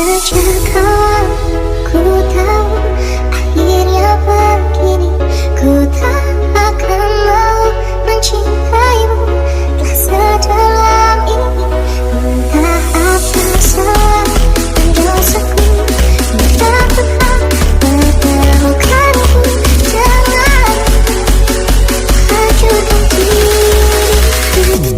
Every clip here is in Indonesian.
Sejak kawan ku tahu akhirnya begini, ku tak akan mau mencintaimu telah sedalam ini. Entah apa salah dan dosaku, entah Tuhan mempertemukanku dengan hancurkan diriku.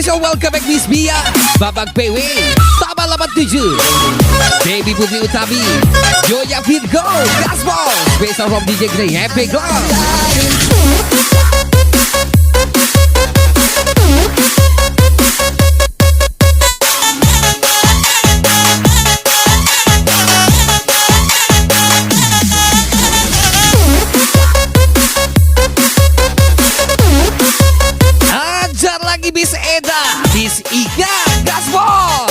Welcome back Miss Bia Babak PW Taba 87 Baby Putri Utami Joya Virgo Gasball Special from DJ Grey Happy Glow. Bis Eda, Bis Ika, Gasball.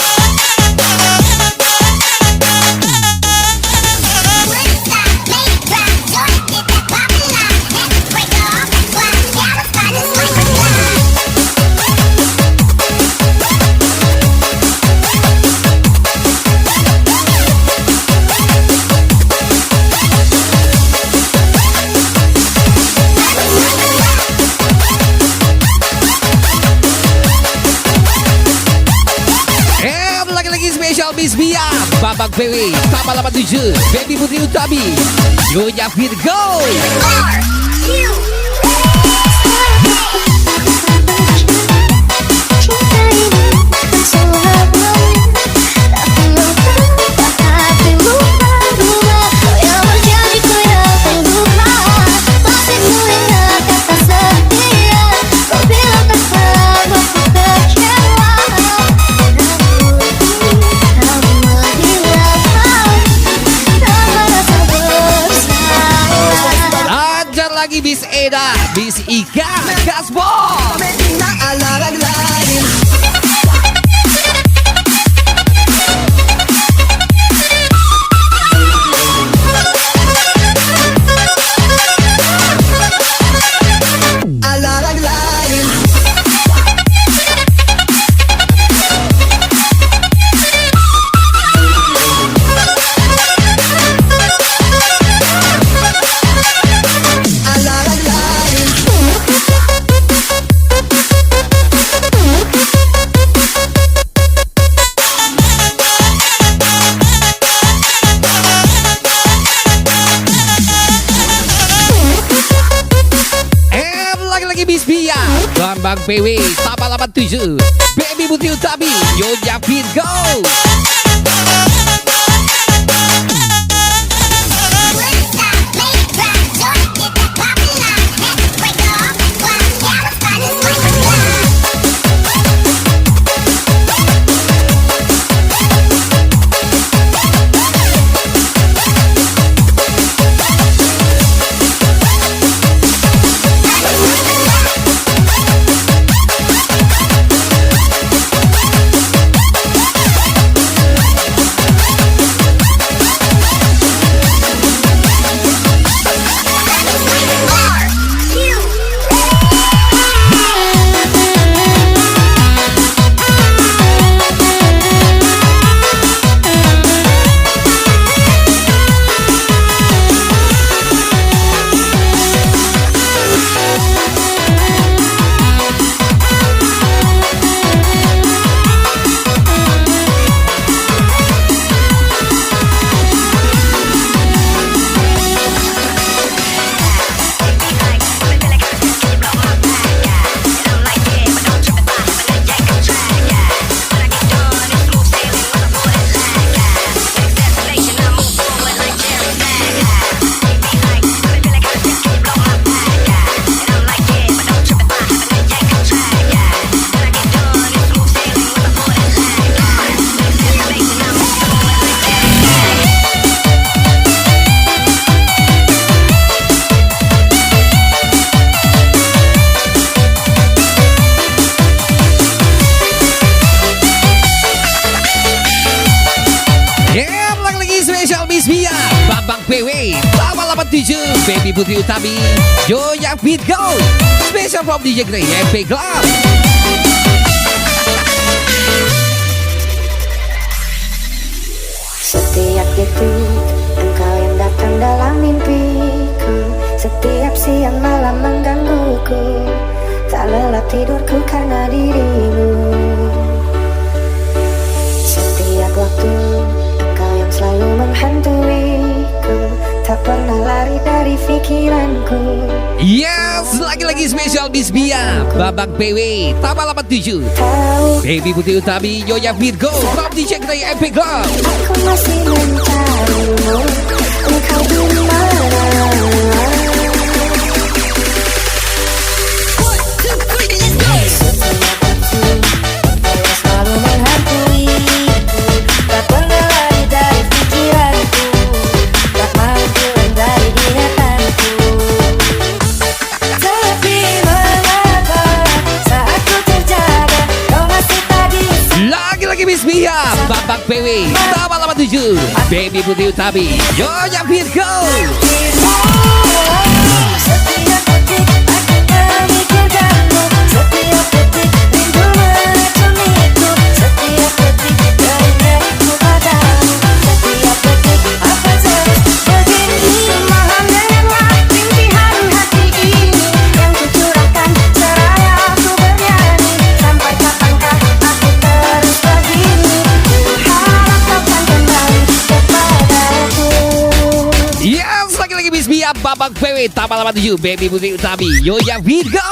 Miss Bia Babak PW Taba 87 Baby Putri Utami Joya Virgo. Bis Eda, Bis Ika, Gasball. Bambang PW Taba 87 Baby Putri Utami Joya Virgo. Baby tambah 87 Baby Putri Utami Joya Fit Go Special from DJ Grey MP Club. Setiap detik engkau yang datang dalam mimpiku, setiap siang malam menggangguku, tak lelap tidurku karena dirimu. Setiap waktu engkau yang selalu menghantuiku, tak pernah lari dari pikiranku. Yes, lagi-lagi spesial Miss Bia Babak PW tambah 87 Baby Putri Utami Joya Fit Go from DJ Grey MP Club. Aku masih mencarimu, engkau di mana? Selalu menghantuiku, tak pernah lari dari pikiranku, tak mau pulang dari ingatanku. Tapi mengapa saat ku terjaga, kau masih tak bisa. Lagi-lagi Miss Bia Babak PW tambah 87 Baby Putri Utami Joya Fit Go. Setiap detik aku memikirkanmu, setiap detik rindu meracumiku, setiap detik teringatku padamu, setiap detik apa terus begini. Mohonlah rintihan hati ini yang kucurahkan, seraya aku bernyanyi. Sampai kapankah aku terus begini? Ku harap kau akan kembali kepadaku. Yes, lagi-lagi Miss Bia Babak PW tambah 87 Baby Putri Utami Joya Fit Go.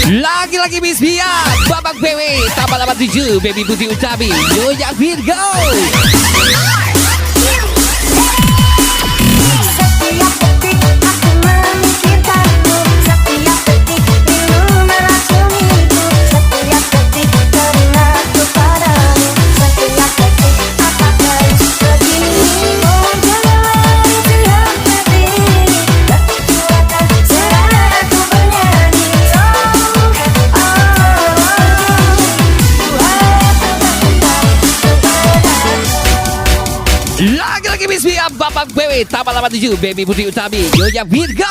Lagi-lagi Miss Bia Babak PW tambah 87 Baby Putri Utami Joya Fit Go. Setiap detik aku memikirkanmu, setiap detik rindu meracumiku, setiap detik teringatku padamu, setiap detik apa terus begini. Mohon janganlah rintihan hati ini, tak kucurahkan, seraya aku bernyanyi. Ku harap kau akan kembali kepadaku. Lagi-lagi Miss Bia Babak PW tambah 87 Baby Putri Utami Joya Fit Go.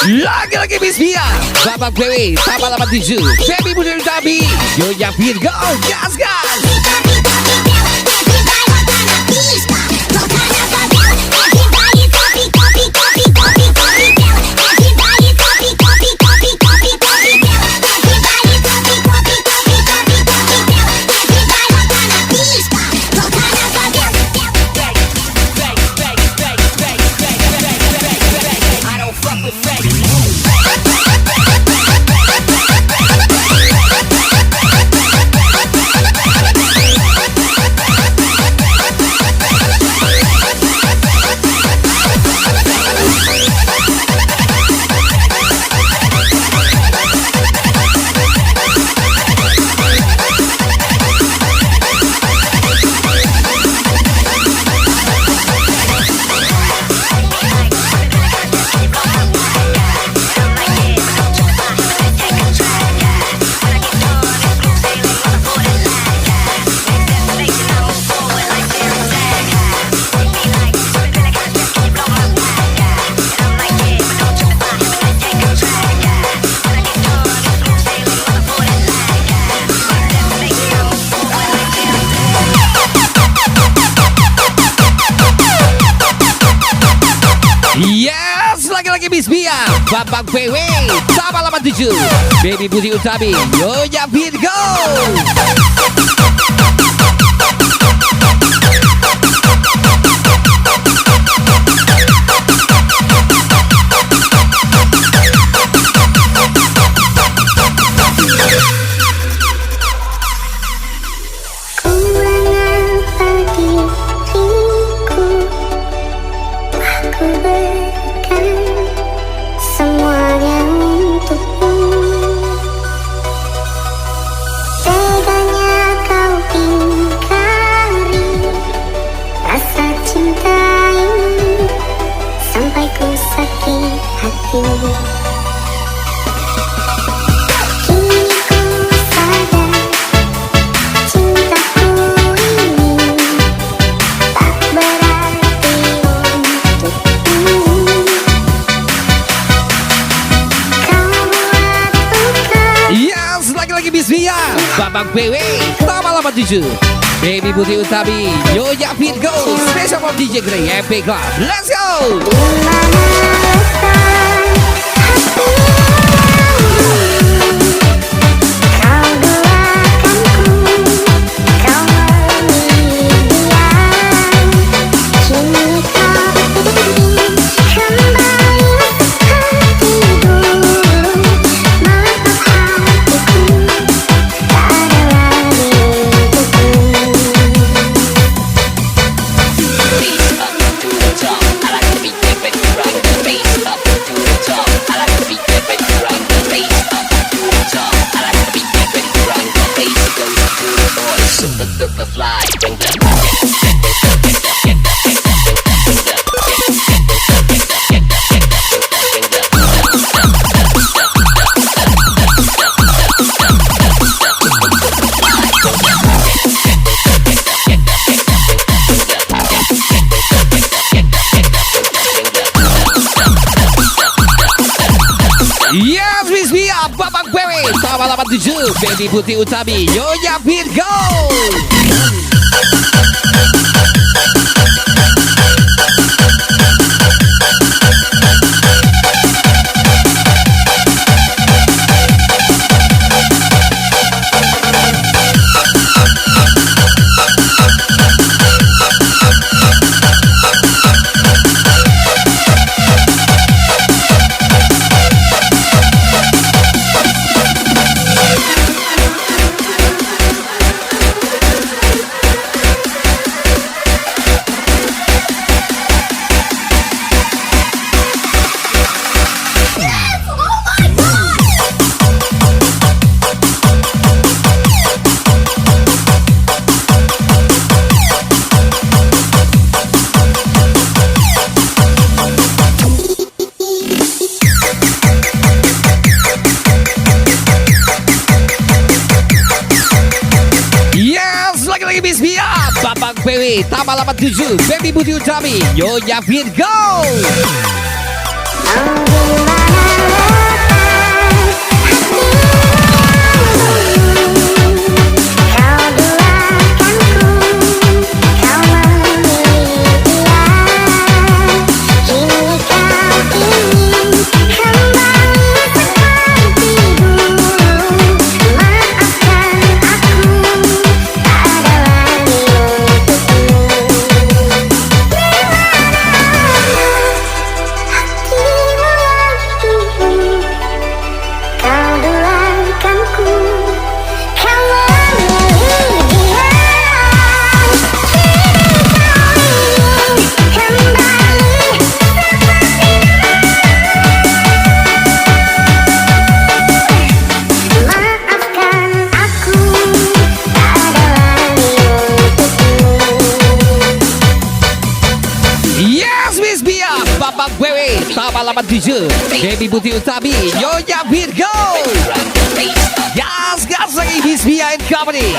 Lagi-lagi Miss Bia Babak PW tambah 87 Baby Putri Utami Joya Fit Go. Gas gas. lagi-lagi Miss Bia, Babang PW, sama 87, Baby Putih Utami, Nyonya Virgo. Babang PW, sama 87, Baby Putih Utami, Nyonya Virgo, Special from DJ Grey, MP Club. Let's go! Yes, Miss Bia, Babang PW, sama 87, Baby Putih Utami, Nyonya Virgo. Miss Bia, Babang PW, tambah 87, Baby Putih Utami, Nyonya Virgo. Babang PW, sama 87, Baby Putih Utami, Nyonya Virgo. Gas, gas lagi Miss Bia and Company.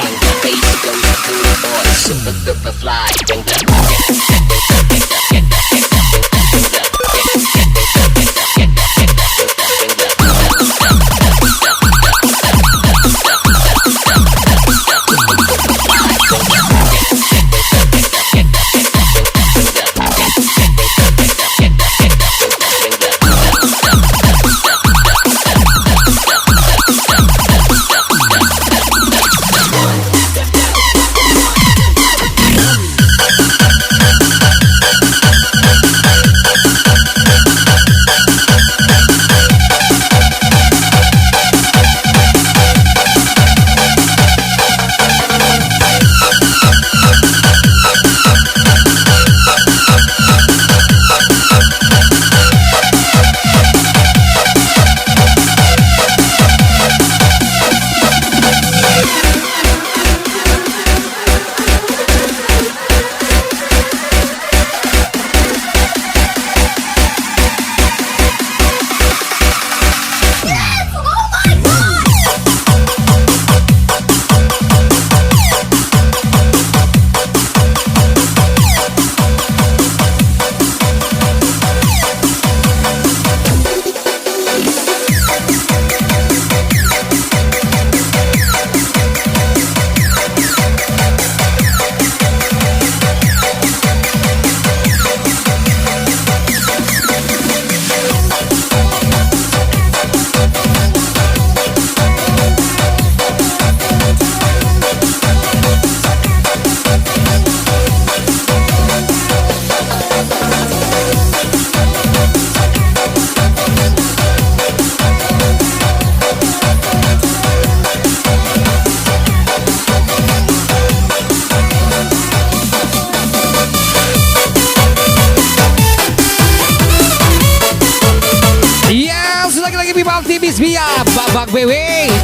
Party Miss Mia babak PW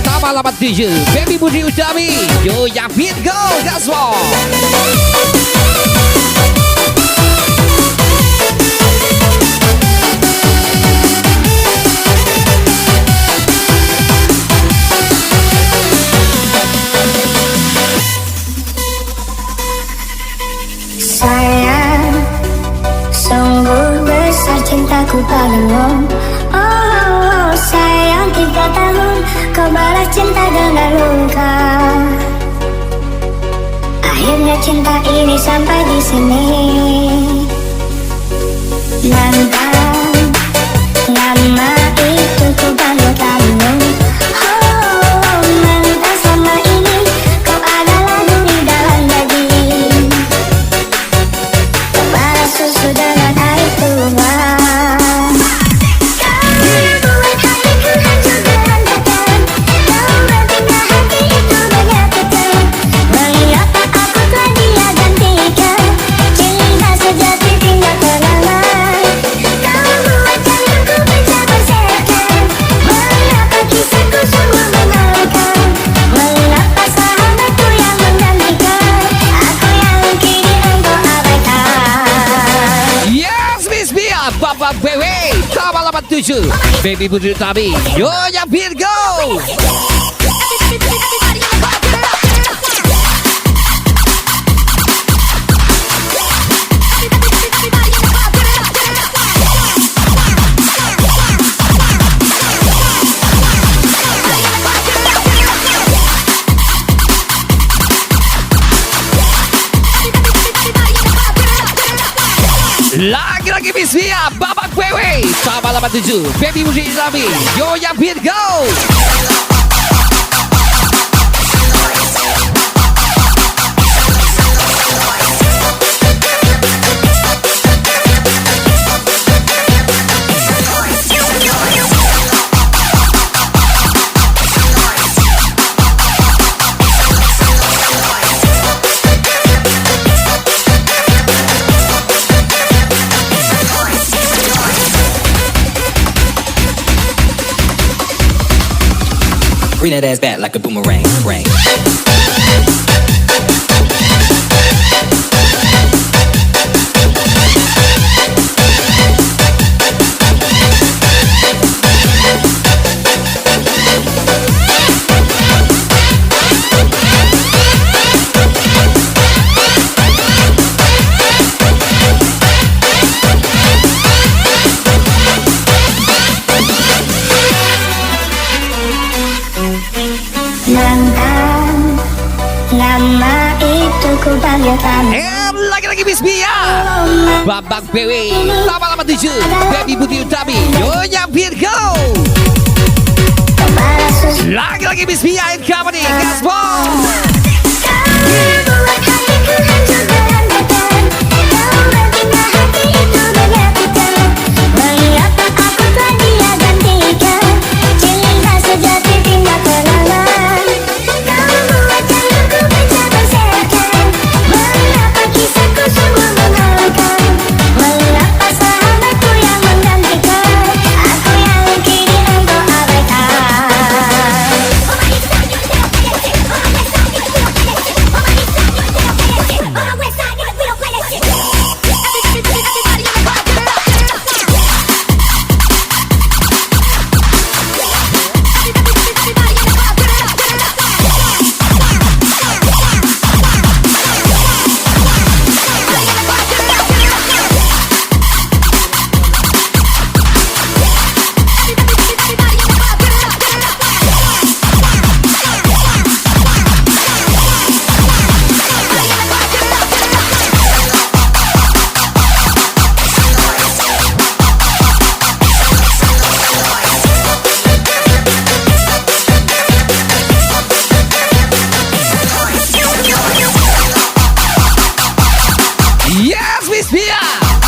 tambah 87 Baby Budi Utami Yo yang fit go Gaswall. Sayang, sungguh besar cintaku padamu. Oh, sayang 3 tahun kau balas cinta dengan luka. Akhirnya cinta ini sampai di sini. Mantan, nama itu ku panggil kamu. Oh, mantan selama ini kau adalah duri dalam daging. Balas susu dengan air tuang. Kau buat hatiku hancur berantakan. Kau membina hati itu menyatakan. Mengapa aku telah dia gantikan. Cinta sejati tinggal kenangan. Kau buat jantungku pecah berserakan. Mengapa kisahku sungguh mengalahkan. Mengapa sahabatku yang menggantikan. Aku yang kini engkau abaikan. Yes Miss Mia babak PW tambah 87 Baby Budi Utami Yo yang fit go. Lagi-lagi Miss Mia babak PW tambah 87 Baby Budi Utami Yo yang fit go. Bring that ass back like a boomerang, ring. Mantan, nama itu ku panggil kamu. And lagi-lagi Miss Mia babak PW tambah 87 Baby Budi Utami Yo yang fit go. Kau balas susu. Lagi-lagi Miss Mia and company Gasball. Kau buat hatiku hancur berantakan. Kau membina hati itu menyakitkan. Mengapa aku telah dia gantikan. Cinta sejati tinggal kenangan. Kau buat jantungku pecah berserakan. Mengapa kisahku sungguh mengalahkan. Mengapa sahabatku yang menggantikan. Aku yang kini engkau abaikan.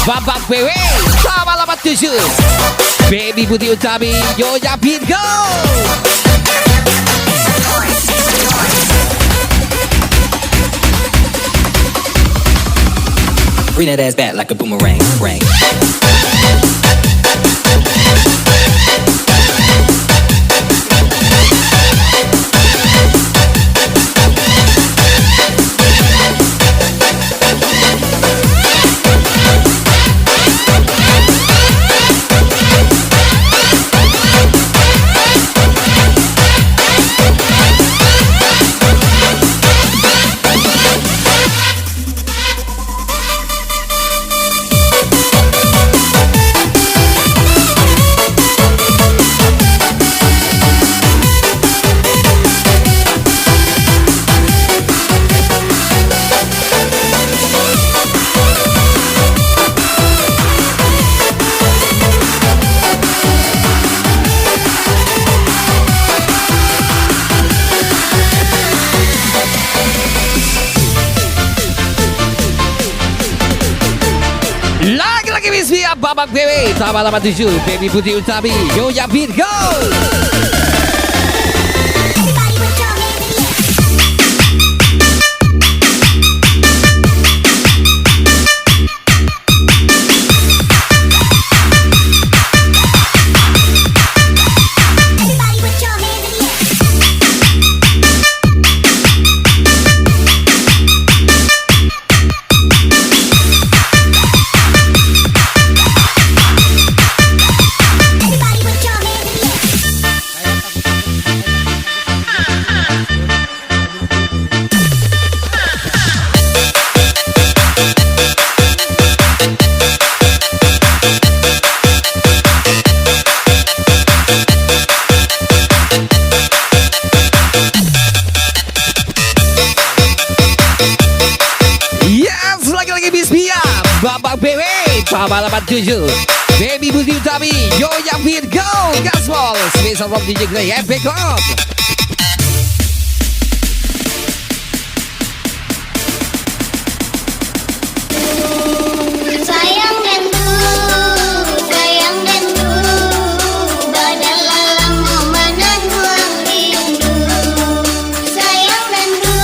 babak PW sama 87 Baby Budi Utami Yo yang fit go. Bring that ass back like a boomerang, ring. babak PW tambah 87 Baby Putri Utami Yo yang beat go. Everybody put your hands in the air. Everybody put your hands in the air. Everybody put your hands in the air. Yes, lagi-lagi Bismia babak PW tambah 87 Baby Putri Utami Yo yang beat go. Gaspol Special from DJ Grey Epic Club. Sayang dan du, badan lalang mau menangguang rindu. Sayang dan du,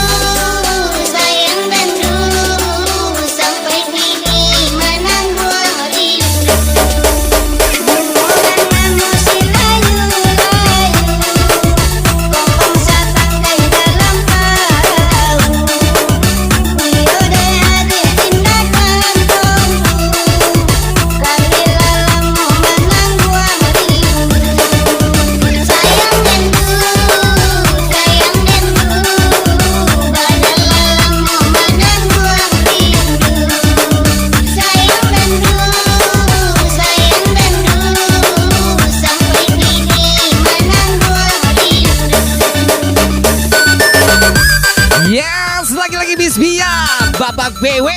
sampai kini menangguang rindu. Bukan manusia layu-layu, kompong satangkai dalam perahu. Beliau ada tindakan tunggu, lagi lalang mau menangguang rindu. Sayang dan du, badan lalang mau menangguang rindu. Sayang dan du, sampai kini menangguang rindu. Yes, lagi-lagi Bismia babak PW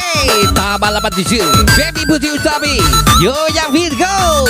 tambah 87 Baby Putri Utami Yo yang beat go.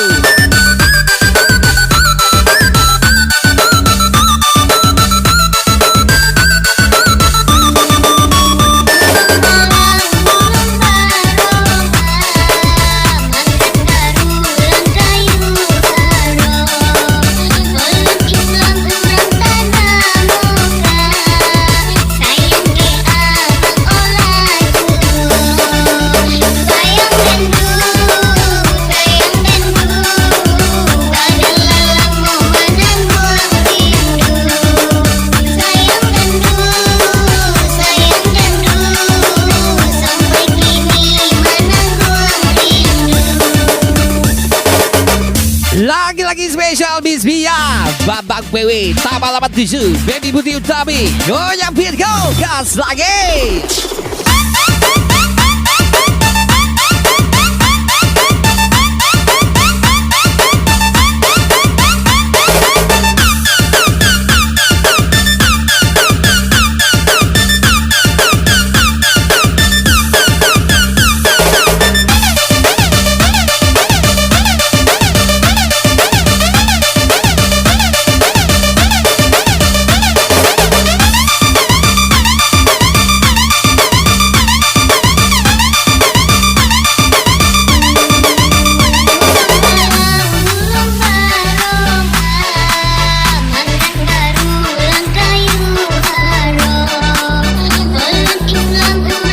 Lagi-lagi spesial Bismia babak PW tambah 87 Baby Putri Utami Yo yang beat go. Gas lagi.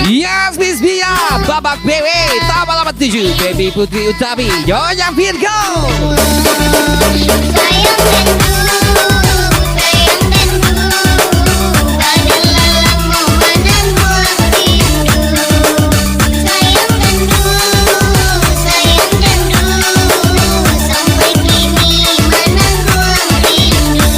Yes, Bismia babak PW tambah 87 Baby Putri Utami Yo yang beat go. Sayang dan du, badan lalang mau menangguang rindu. Sayang dan du, sampai kini menangguang rindu.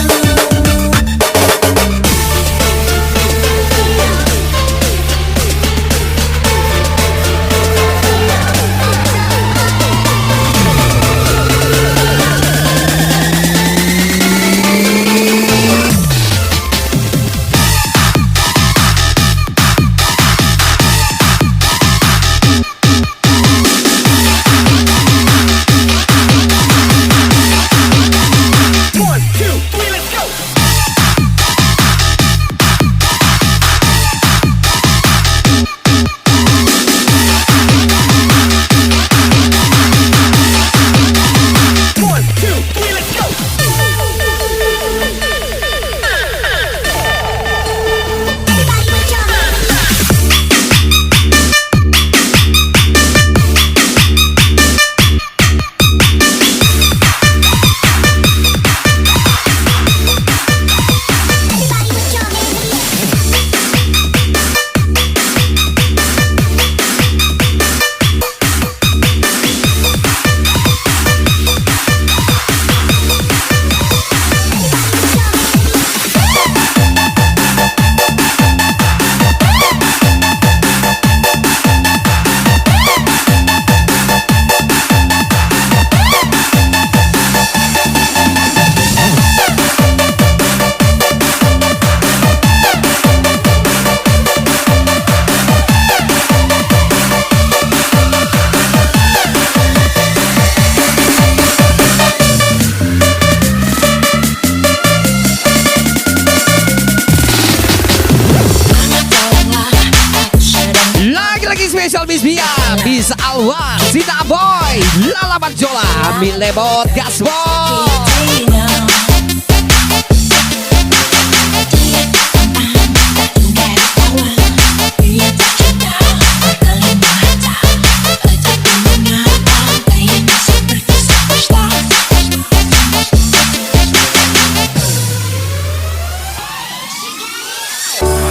Spesial Miss Bia, Miss Alwa, Sita Boy, Lala Manjola, Milebot Gasbol.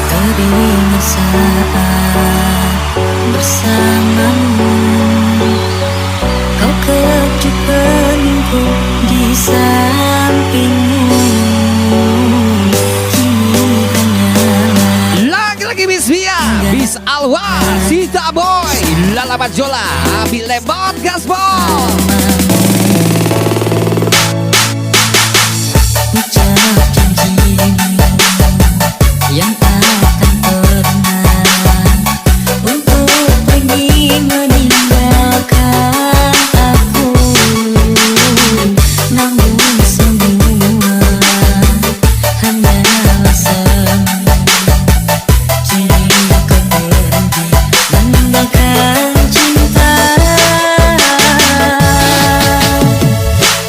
Teringat saat bersamamu, kau kecup penunggu di sampingmu. Kini hanyalah Lagi-lagi Miss Bia, Miss Alwa, Sita Boy, Lala Manjola, Milebot Gasbol. ucap janjimu yang akan pernah untuk pergi meninggalkan aku. Namun semua hanyalah semu. Kini kau pergi meninggalkan cinta.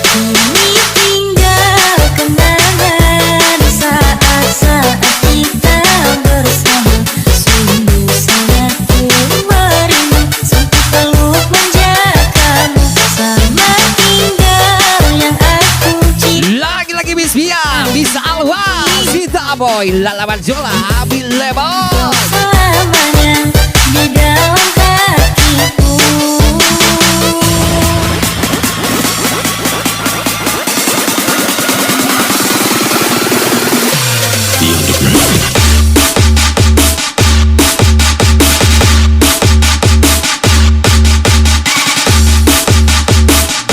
Kini tinggal kenangan saat-saat kita bersama. Sungguh sangat ku merindu sampai peluk manjakanmu. Sama tinggal yang aku cinta. Lagi-lagi Miss Bia, Miss Alwa, Sita Boy, Lala Manjola, Milebot. Selamanya di dalam hatiku.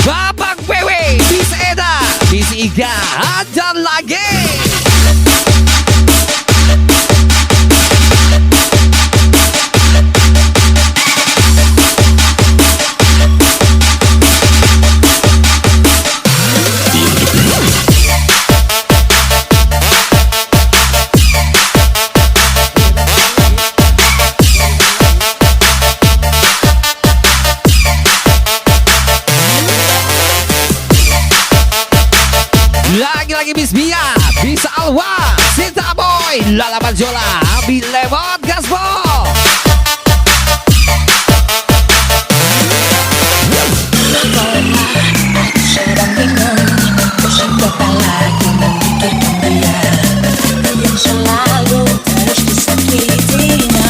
Babak PW, Miss Eda, Miss Iga, dan lagi. Lagi-lagi Miss Bia, Miss Alwa, Sita Boy, Lala Manjola, Milebot Gasbol. Sedang bingung, pusing kepala, ku memikirkan dia yang selalu terus disakitinya.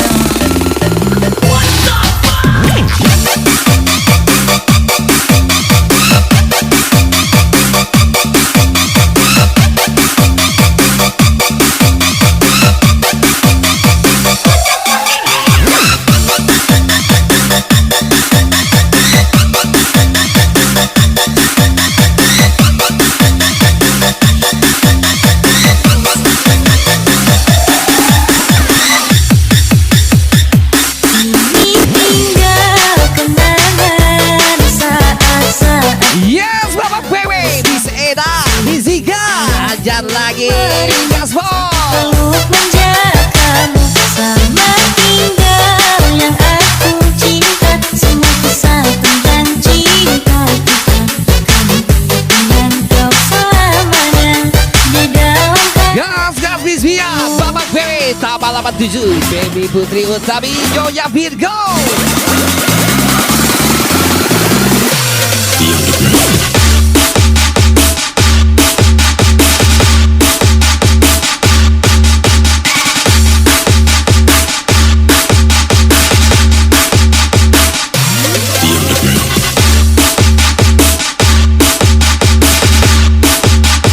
Kini tinggal kenangan saat-saat Yes, Babak PW, Miss Eda, Miss Iga, dan lagi Gasbol. peluk manjakanmu. Sama tinggal yang aku cinta. Semua kisah tentang cinta kita. Kami dengan kau selamanya di dalam hati. Gas Miss Bia, Babak PW, tambah 87, Baby Putri Utami, Joya Virgo.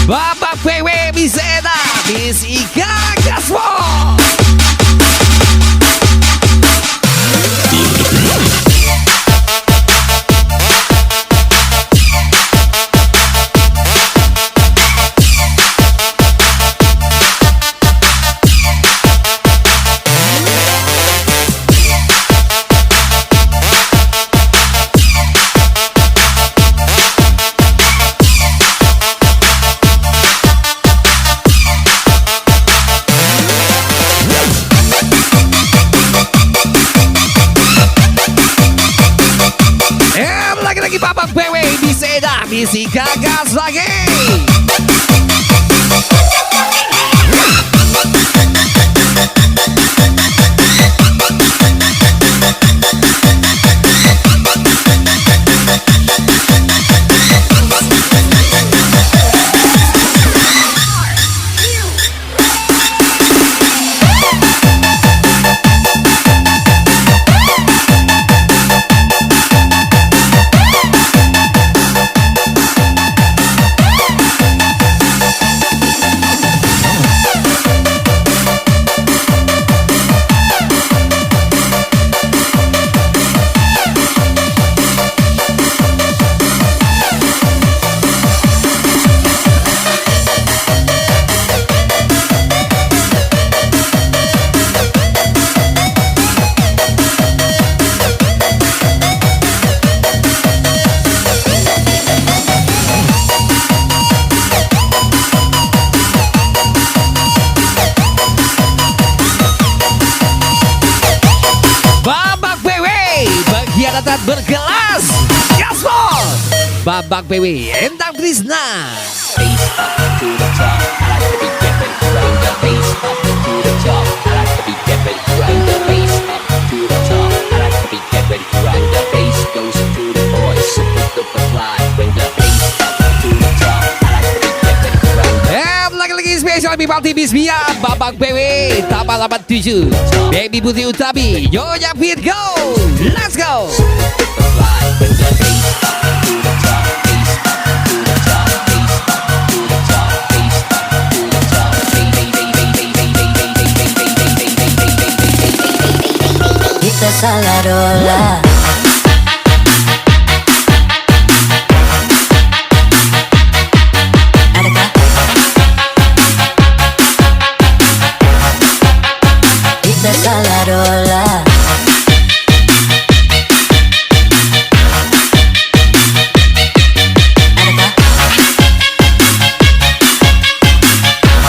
Babak PW, Miss Eda, Miss Ika, Gasbol. Bisa dah, misi gagas lagi. Pengkhianatan berkelas Gaspol. Babak PW Endang Trisna. Bass up to the top. I like to be dipping. Bring the bass up to the top. I like to be dipping. Bring the bass up to the top. I like to be dipping. Bring the bass goes to the boys. Super duper fly. Bring the bass up to the top. I like to be dipping. Bring the Lagi-lagi spesial Bipal TV Bismia. Babak PW Tabal 87. Baby Putih Utabi Yoya Fit Go. Let's go. super fly. Bring the bass up to the top. Bass up to the top. Bass up to the top. Bass up to the top. Kita salah dola. Adakah kita salah dola?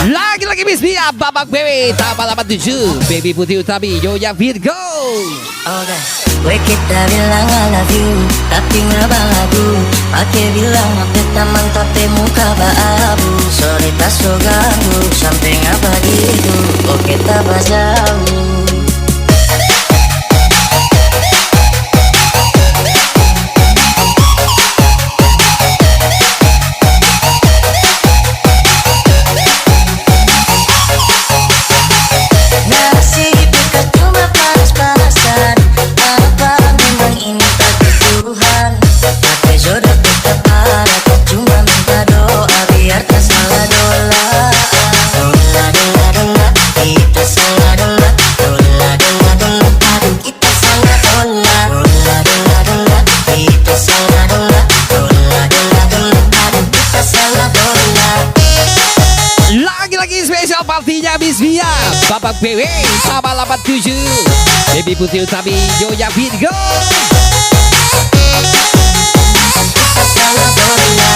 Lagi-lagi Bismia. Babak PW Tabal 87. Baby Putih Utabi Yoya Fit Go. Oke, gue kita bilang I love you, tapi nggak balagu. Pakai bilang apa taman tapi muka baabu. Sorry tak so ganggu, sampai ngapa gitu. Oke tak jauh. Nasi dekat cuma panas-panasan. Apa memang ini takdir Tuhan? Tapi jodoh tetap ada. Cuma minta doa biar tak salah dola. Dola, dola, dola, kita salah dola. Dola, dola, dola, aduh kita salah dola. Dola, dola, dola, kita salah dola. Dola, dola, dola, aduh kita salah dola. Lagi-lagi spesial partinya Bismia. Babak PW Tabal 87. Baby Putih Utabi Yoya Fit Go. Kita salah dola.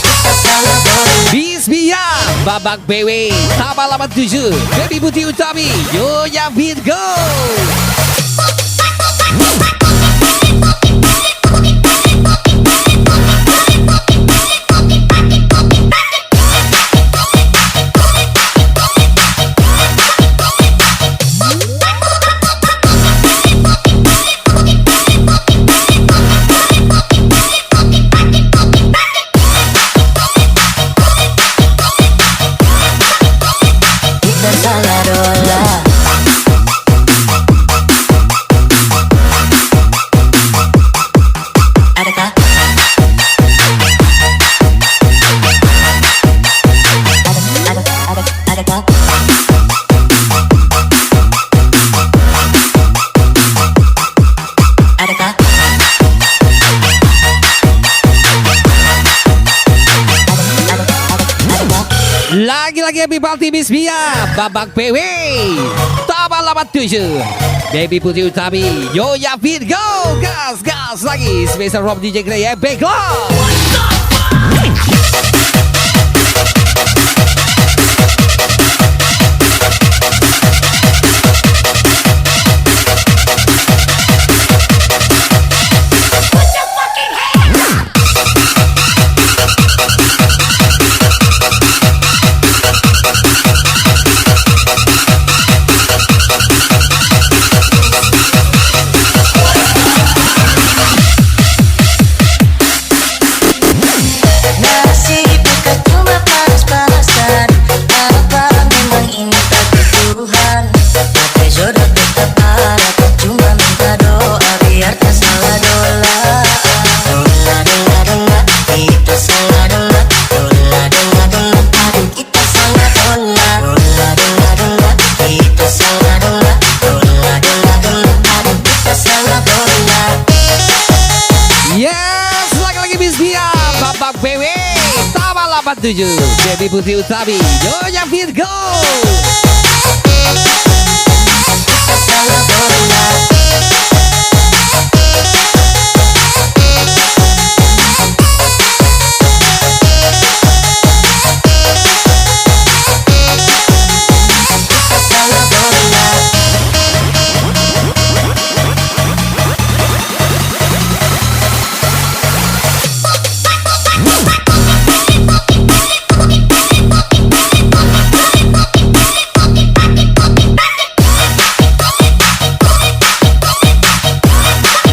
Kita salah dola. Bismia. Babak PW Tabal 87. Baby Putih Utabi Yoya Fit Go. Kita salah dola. Adakah? Adakah? Adakah? Adakah? Lagi-lagi Happy Party Bismia. Babak PW Tabal 87. Baby Putih Utabi Yoya Fit Go. Gas, gas lagi. Spesial Rob DJ Grey Epic Love. Baby Putri Utami, Nyonya Virgo. Kita salah berenang. Kita salah berenang.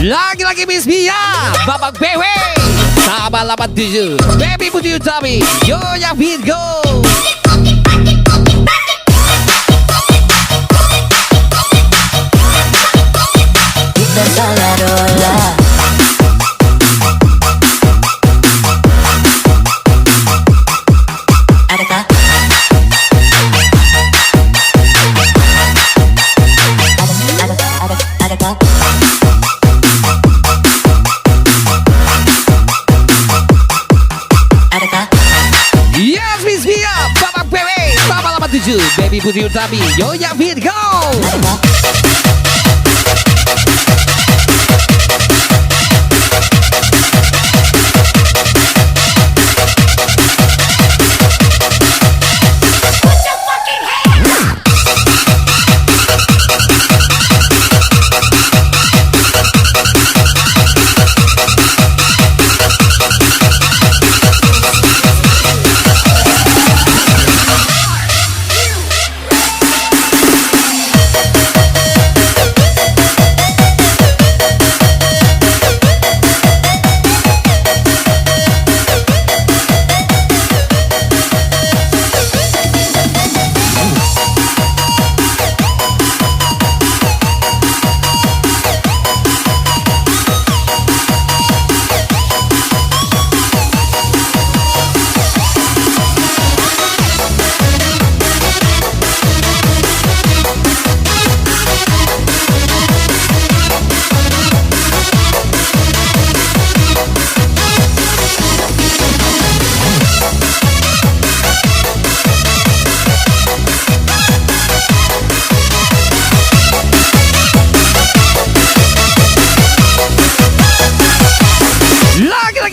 Lagi-lagi Miss Mia, babak BW. Sama 87, Baby Putri Utami, Nyonya Virgo. Kita salah rola. Adakah? Adakah? Adakah? Yes Miss Mia, babak BW. Sama 87, Baby Putri Utami, Nyonya Virgo. Adakah?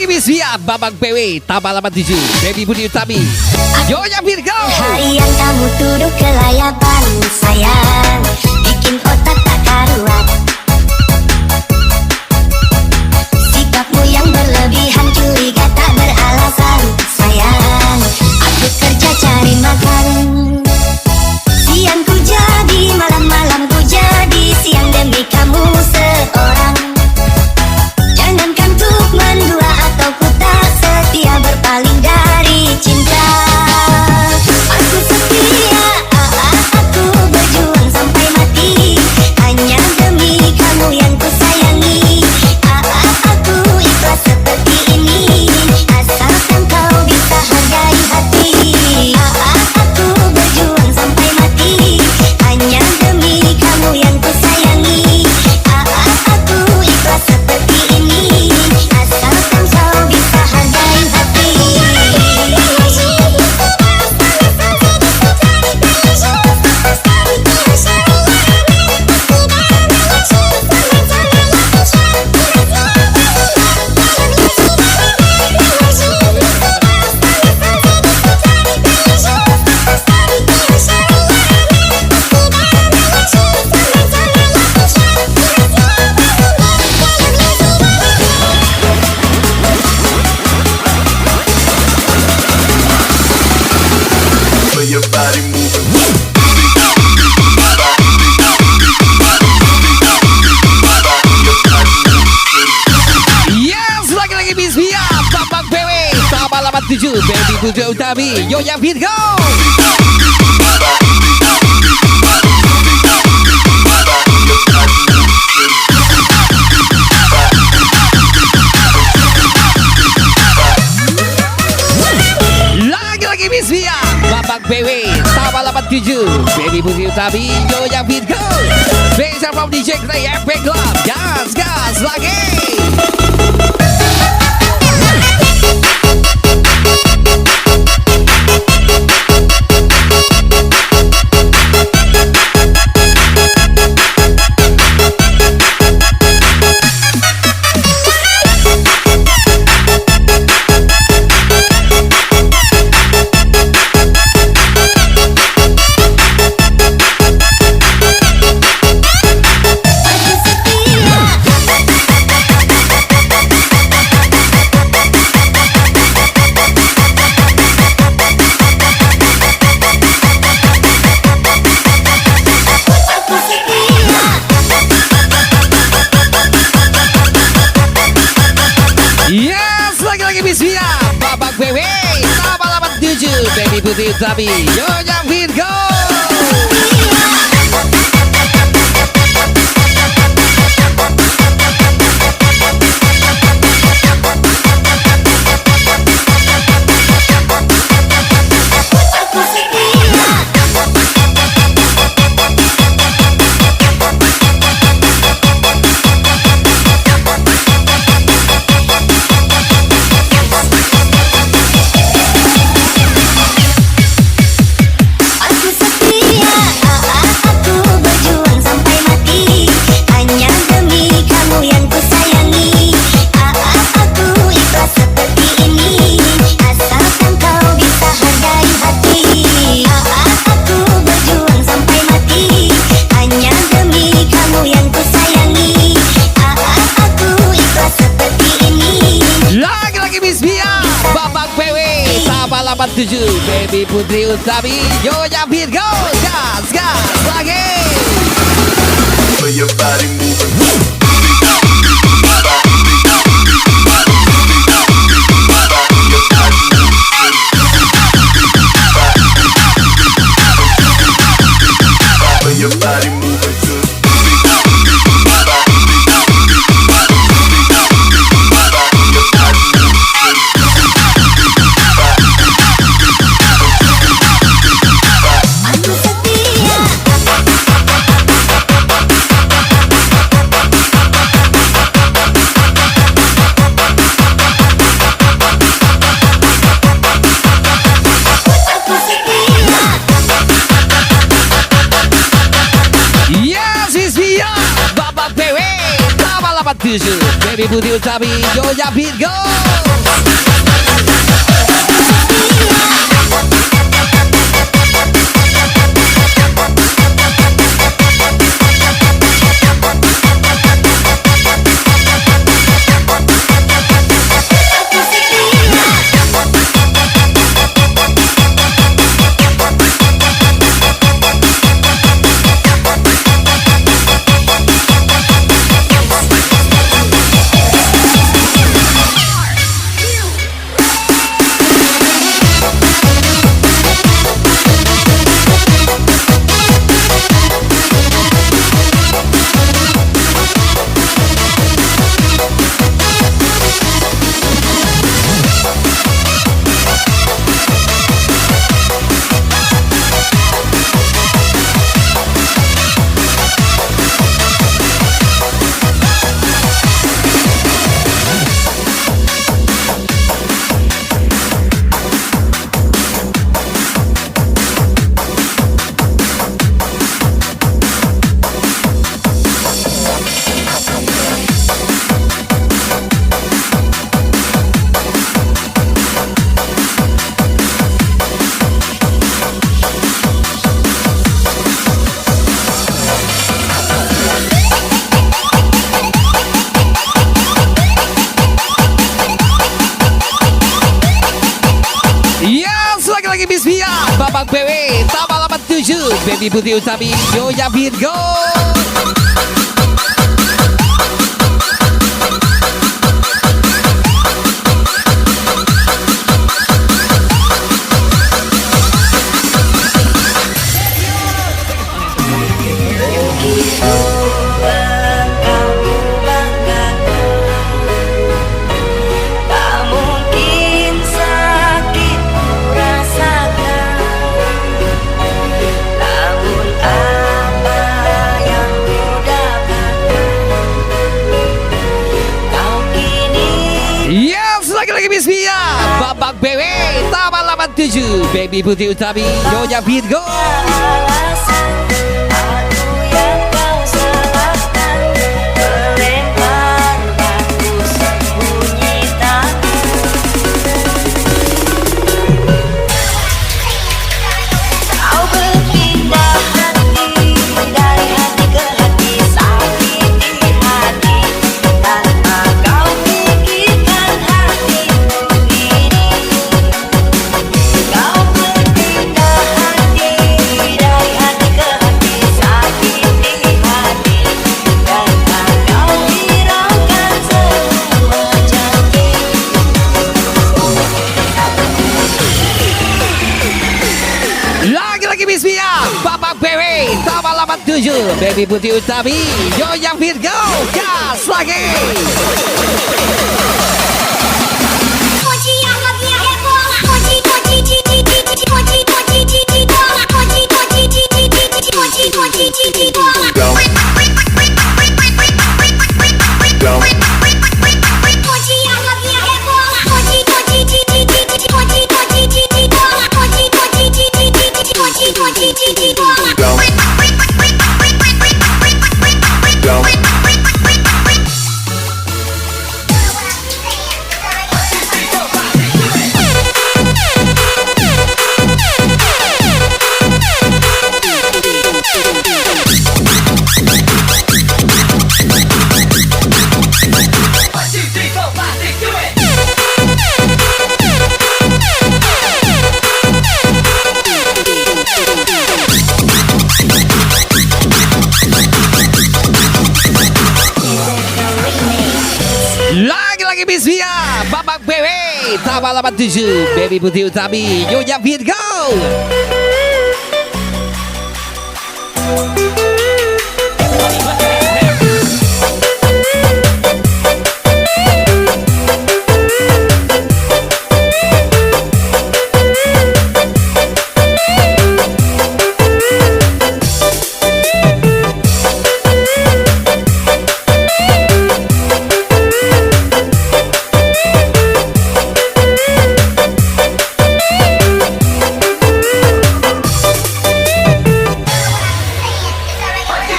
Miss Mia, babak BW, tambah 87, Baby Putri Utami, Nyonya Virgo. Harian kamu duduk kelayapan sayang, bikin otak tak karuan. Sikapmu yang berlebihan curiga tak beralasan sayang. Aku kerja cari makan, siang ku jadi, malam-malam ku jadi, siang demi kamu seorang. Jangankan untuk mendua atau ku tak setia, berpaling dari cinta. Aku setia, aku berjuang sampai mati, hanya demi kamu yang ku sayangi. Aku ikhlas seperti ini, asalkan kau bisa hargai hati. Aku berjuang sampai mati, hanya demi kamu yang ku sayangi. Aku ikhlas seperti ini, asalkan kau bisa hargai hati. Your body moving. Yes, lagi-lagi Miss Mia, babak BW, tambah 87, Baby Putri Utami, Nyonya Virgo. Lagi-lagi Miss Mia, babak BW, tambah 87, Baby Putri Utami, Nyonya Virgo. Special from DJ Grey Epic Club. Gas, gas, lagi. Putih Utami, Nyonya Virgo. Aku setia, aku berjuang sampai mati, hanya demi kamu yang ku sayangi. Aku ikhlas seperti ini, asalkan kau bisa hargai hati. Aku berjuang sampai mati, hanya demi kamu yang ku sayangi. Aku ikhlas seperti ini. Lagi-lagi Miss Bia, Babak PW, Sabah 87, Baby Putri Utami, Nyonya Virgo. Gas, gas, lagi. For your body moving. For your body moving to Aku setia. Aku setia. Yes, Miss Bia, Babak PW, Sabah 87, Baby Putri Utami, Nyonya Virgo. Aku setia. Yes, lagi-lagi Miss Bia, Babak PW, Sabah 87, Baby Putri Utami, Nyonya Virgo. Tak mungkin sakit ku rasakan, namun apa yang ku dapatkan, kau kini Yes, lagi-lagi Miss Bia, Babak PW, Sabah 87, Baby Putri Utami, Nyonya Virgo. alasan aku yang kau salahkan, melempar batu sembunyi tangan. Kau berpindah hati dari hati ke hati, sakiti hati tanpa kau pikirkan hatiku ini. Kau berpindah hati dari Babak BW tambah 87 Baby Putih Utami Yoya Virgo gas lagi. Lagi-lagi Miss Via Babak BW tambah 87 Baby Putih Utami Yoya Virgo.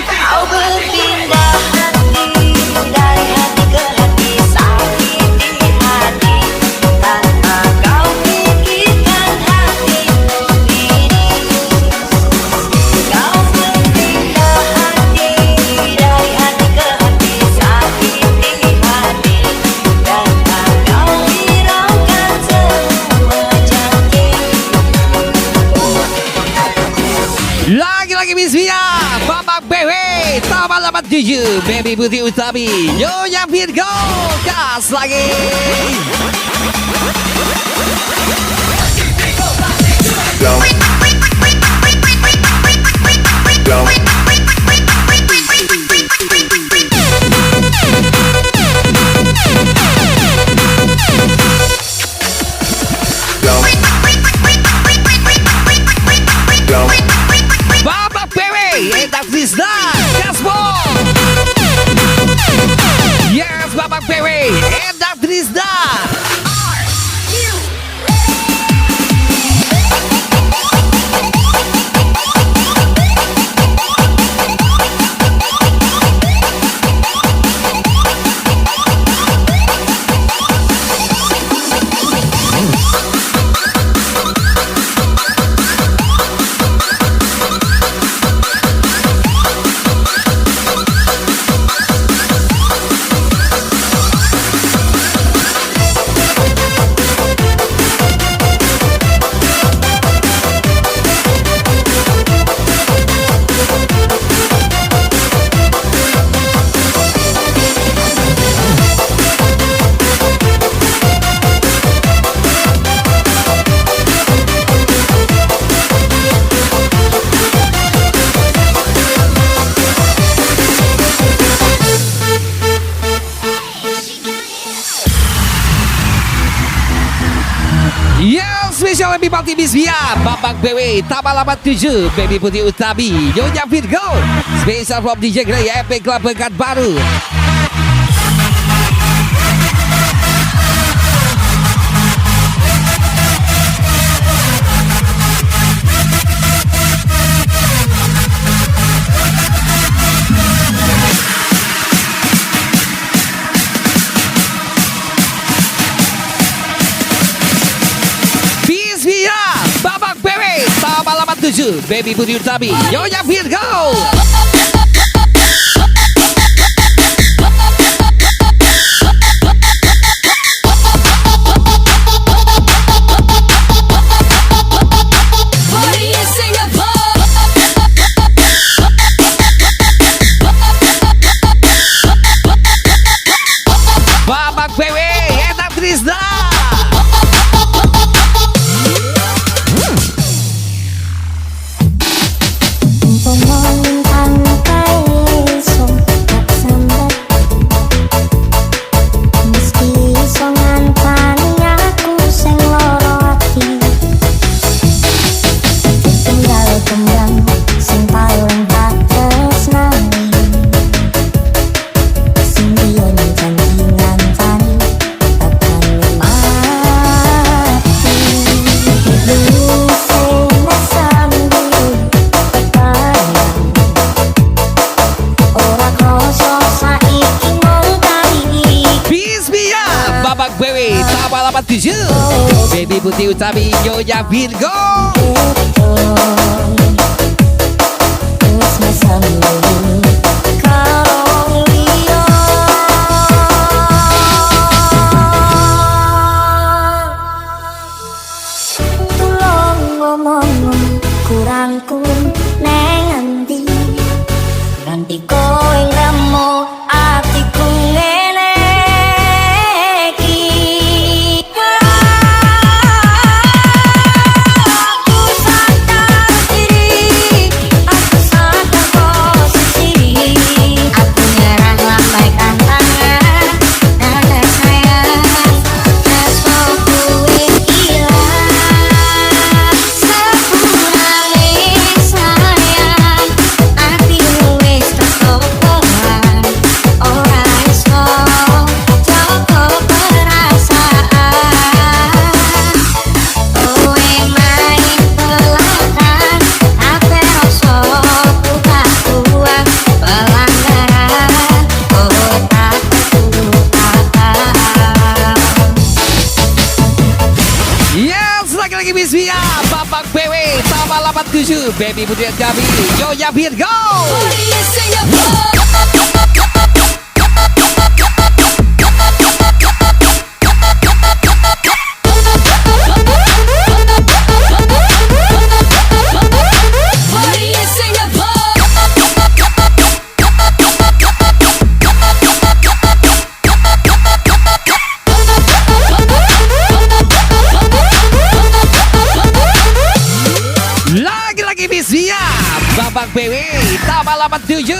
Kau berpindah hati dari hati ke hati, sakiti hati tanpa kau pikirkan hatimu ini. Kau berpindah hati dari hati ke hati, sakiti hati tanpa kau hiraukan semua janji. Lagi-lagi Miss Via Babak BW tambah 87 Baby Putih Utami Yoya Virgo gas lagi. Babak BW Edak Rizda Gasbol. Yes Babak BW Edak Rizda. Yes, spesial lebih party Miss Via Babak BW tambah 87 Baby Putih Utami Yoya Virgo. Spesial from DJ Grey Epic Club Pekanbaru. Miss Via Babak BW tambah 87 Baby Putih Utami Yoya Virgo. Babak BW Edak Rizda. Putih Utami, Nyonya Virgo. Terus bersama kalau Leo tolong ngomong kurang neng nanti kowe ngremo atiku ngene iki. Aku sadar diri, aku sadar posisi, aku nyerah lambaikan tangan dan sayang respon kuwi ilang sepurane sayang atimu wis tersopokan ora iso joko perasaan kowe main pelanggan ape rasa buka-buka pelanggaran kowe tak terlupakan. Yes, lagi-lagi Miss Mia, Babak PW, tambah 87, Baby Putri Utami, Nyonya Virgo. Lagi-lagi Miss Mia, Babak PW, tambah 87,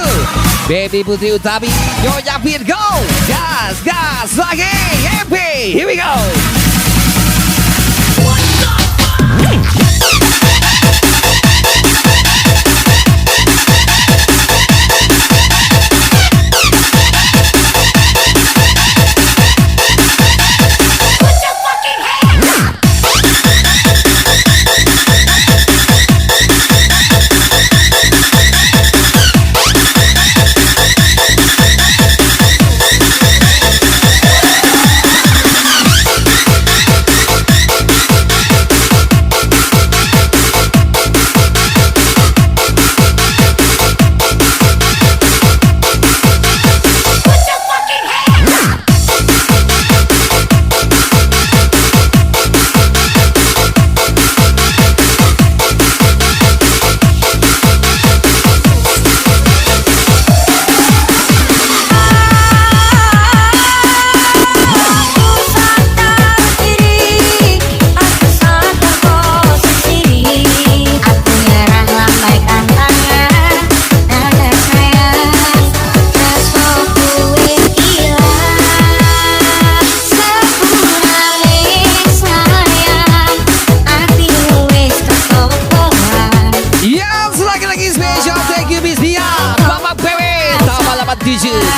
Baby Putri Utami, Nyonya Virgo. Gas, gas, lagi, happy, here we go.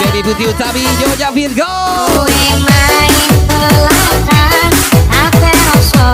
Baby Putri Utami, Nyonya Virgo. Kowe main pelanggan ape rasa